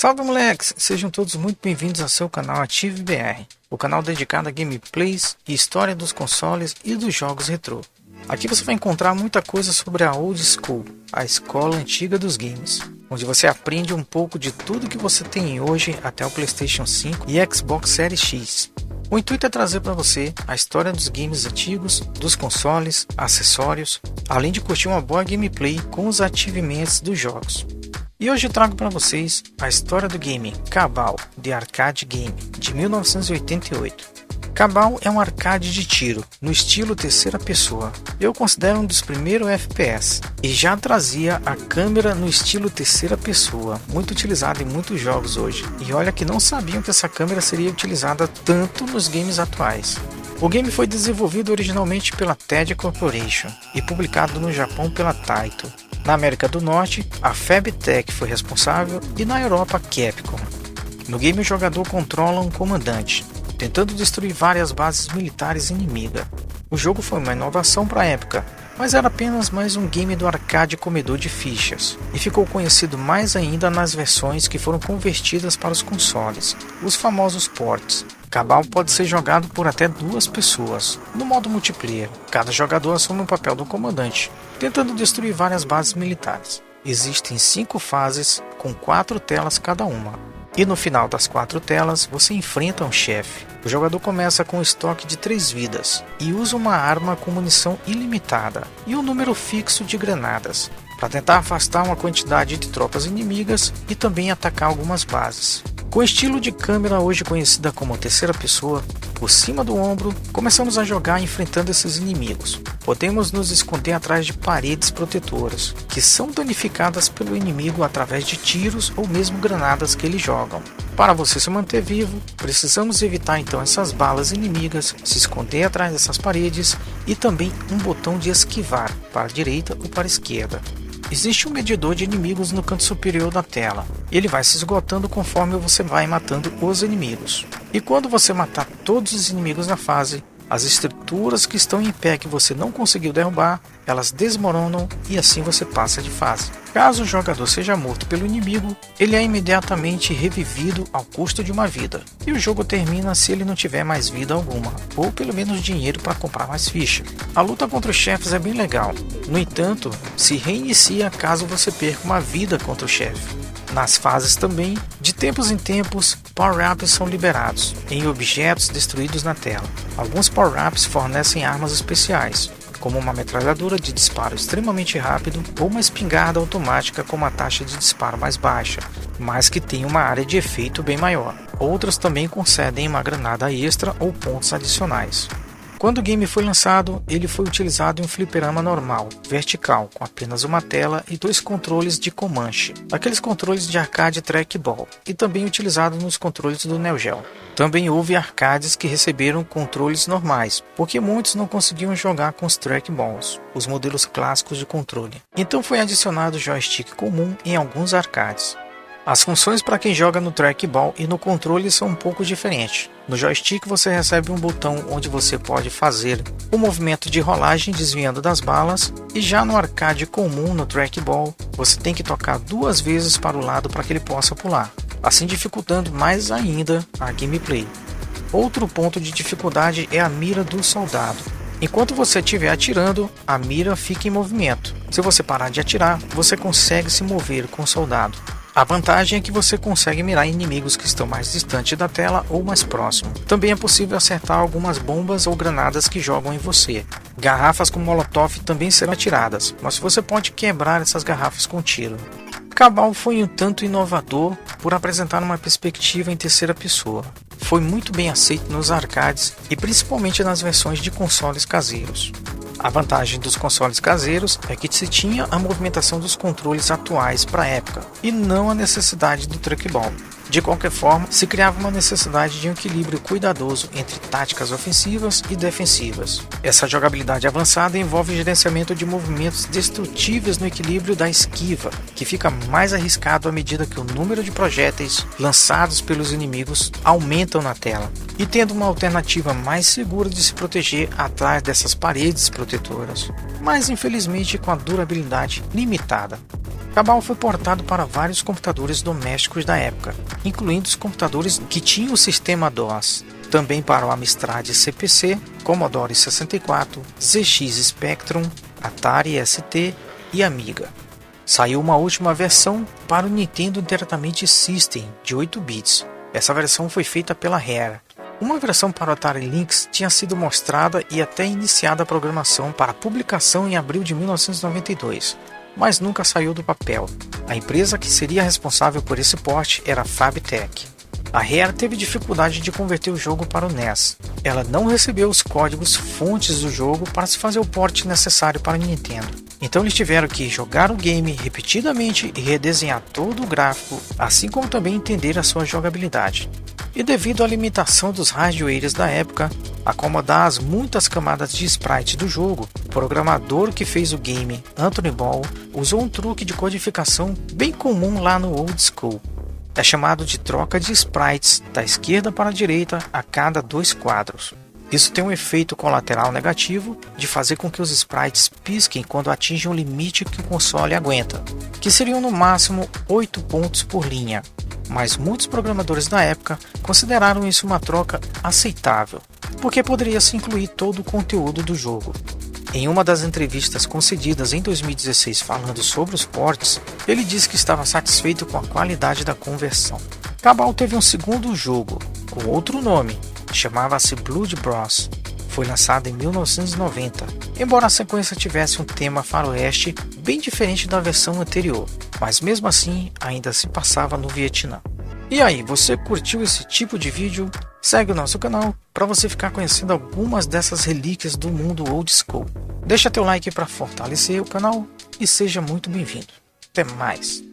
Salve moleques, sejam todos muito bem-vindos ao seu canal AtiveBR, o canal dedicado a gameplays e história dos consoles e dos jogos retrô. Aqui você vai encontrar muita coisa sobre a Old School, a escola antiga dos games, onde você aprende um pouco de tudo que você tem hoje até o PlayStation 5 e Xbox Series X. O intuito é trazer para você a história dos games antigos, dos consoles, acessórios, além de curtir uma boa gameplay com os achievements dos jogos. E hoje eu trago para vocês a história do game Cabal, The Arcade Game, de 1988. Cabal é um arcade de tiro, no estilo terceira pessoa. Eu considero um dos primeiros FPS, e já trazia a câmera no estilo terceira pessoa, muito utilizada em muitos jogos hoje. E olha que não sabiam que essa câmera seria utilizada tanto nos games atuais. O game foi desenvolvido originalmente pela TED Corporation e publicado no Japão pela Taito. Na América do Norte, a Fabtech foi responsável e na Europa, Capcom. No game o jogador controla um comandante, tentando destruir várias bases militares inimigas. O jogo foi uma inovação para a época, mas era apenas mais um game do arcade comedor de fichas, e ficou conhecido mais ainda nas versões que foram convertidas para os consoles, os famosos ports. Cabal pode ser jogado por até 2 pessoas. No modo multiplayer, cada jogador assume o papel do comandante, tentando destruir várias bases militares. Existem 5 fases, com 4 telas cada uma. E no final das 4 telas, você enfrenta um chefe. O jogador começa com um estoque de 3 vidas, e usa uma arma com munição ilimitada, e um número fixo de granadas, para tentar afastar uma quantidade de tropas inimigas e também atacar algumas bases. Com o estilo de câmera hoje conhecida como terceira pessoa, por cima do ombro, começamos a jogar enfrentando esses inimigos. Podemos nos esconder atrás de paredes protetoras, que são danificadas pelo inimigo através de tiros ou mesmo granadas que eles jogam. Para você se manter vivo, precisamos evitar então essas balas inimigas, se esconder atrás dessas paredes e também um botão de esquivar, para a direita ou para a esquerda. Existe um medidor de inimigos no canto superior da tela. Ele vai se esgotando conforme você vai matando os inimigos. E quando você matar todos os inimigos na fase, as estruturas que estão em pé que você não conseguiu derrubar, elas desmoronam e assim você passa de fase. Caso o jogador seja morto pelo inimigo, ele é imediatamente revivido ao custo de uma vida. E o jogo termina se ele não tiver mais vida alguma, ou pelo menos dinheiro para comprar mais ficha. A luta contra os chefes é bem legal. No entanto, se reinicia caso você perca uma vida contra o chefe. Nas fases também, de tempos em tempos, power-ups são liberados em objetos destruídos na tela. Alguns power-ups fornecem armas especiais, como uma metralhadora de disparo extremamente rápido ou uma espingarda automática com uma taxa de disparo mais baixa, mas que tem uma área de efeito bem maior. Outros também concedem uma granada extra ou pontos adicionais. Quando o game foi lançado, ele foi utilizado em um fliperama normal, vertical, com apenas uma tela e 2 controles de Comanche, aqueles controles de arcade trackball, e também utilizado nos controles do Neo Geo. Também houve arcades que receberam controles normais, porque muitos não conseguiam jogar com os trackballs, os modelos clássicos de controle. Então foi adicionado o joystick comum em alguns arcades. As funções para quem joga no trackball e no controle são um pouco diferentes. No joystick você recebe um botão onde você pode fazer o movimento de rolagem desviando das balas, e já no arcade comum no trackball você tem que tocar 2 vezes para o lado para que ele possa pular, assim dificultando mais ainda a gameplay. Outro ponto de dificuldade é a mira do soldado. Enquanto você estiver atirando, a mira fica em movimento. Se você parar de atirar, você consegue se mover com o soldado. A vantagem é que você consegue mirar inimigos que estão mais distantes da tela ou mais próximo. Também é possível acertar algumas bombas ou granadas que jogam em você. Garrafas com molotov também serão atiradas, mas você pode quebrar essas garrafas com tiro. Cabal foi um tanto inovador por apresentar uma perspectiva em terceira pessoa. Foi muito bem aceito nos arcades e principalmente nas versões de consoles caseiros. A vantagem dos consoles caseiros é que se tinha a movimentação dos controles atuais para a época e não a necessidade do trackball. De qualquer forma, se criava uma necessidade de um equilíbrio cuidadoso entre táticas ofensivas e defensivas. Essa jogabilidade avançada envolve gerenciamento de movimentos destrutíveis no equilíbrio da esquiva, que fica mais arriscado à medida que o número de projéteis lançados pelos inimigos aumentam na tela, e tendo uma alternativa mais segura de se proteger atrás dessas paredes protetoras, mas infelizmente com a durabilidade limitada. Cabal foi portado para vários computadores domésticos da época, incluindo os computadores que tinham o sistema DOS, também para o Amstrad CPC, Commodore 64, ZX Spectrum, Atari ST e Amiga. Saiu uma última versão para o Nintendo Entertainment System de 8 bits. Essa versão foi feita pela Rare. Uma versão para o Atari Lynx tinha sido mostrada e até iniciada a programação para publicação em abril de 1992, mas nunca saiu do papel. A empresa que seria responsável por esse port era a Fabtech. A Rare teve dificuldade de converter o jogo para o NES. Ela não recebeu os códigos fontes do jogo para se fazer o port necessário para o Nintendo. Então eles tiveram que jogar o game repetidamente e redesenhar todo o gráfico, assim como também entender a sua jogabilidade. E devido à limitação dos hardwares da época, acomodar as muitas camadas de sprite do jogo, o programador que fez o game, Anthony Ball, usou um truque de codificação bem comum lá no Old School. É chamado de troca de sprites da esquerda para a direita a cada 2 quadros. Isso tem um efeito colateral negativo de fazer com que os sprites pisquem quando atingem o limite que o console aguenta, que seriam no máximo 8 pontos por linha, mas muitos programadores da época consideraram isso uma troca aceitável, porque poderia se incluir todo o conteúdo do jogo. Em uma das entrevistas concedidas em 2016 falando sobre os ports, ele disse que estava satisfeito com a qualidade da conversão. Cabal teve um segundo jogo, com outro nome, chamava-se Blood Bros. Foi lançado em 1990, embora a sequência tivesse um tema faroeste bem diferente da versão anterior, mas mesmo assim ainda se passava no Vietnã. E aí, você curtiu esse tipo de vídeo? Segue o nosso canal para você ficar conhecendo algumas dessas relíquias do mundo old school. Deixa teu like para fortalecer o canal e seja muito bem-vindo. Até mais!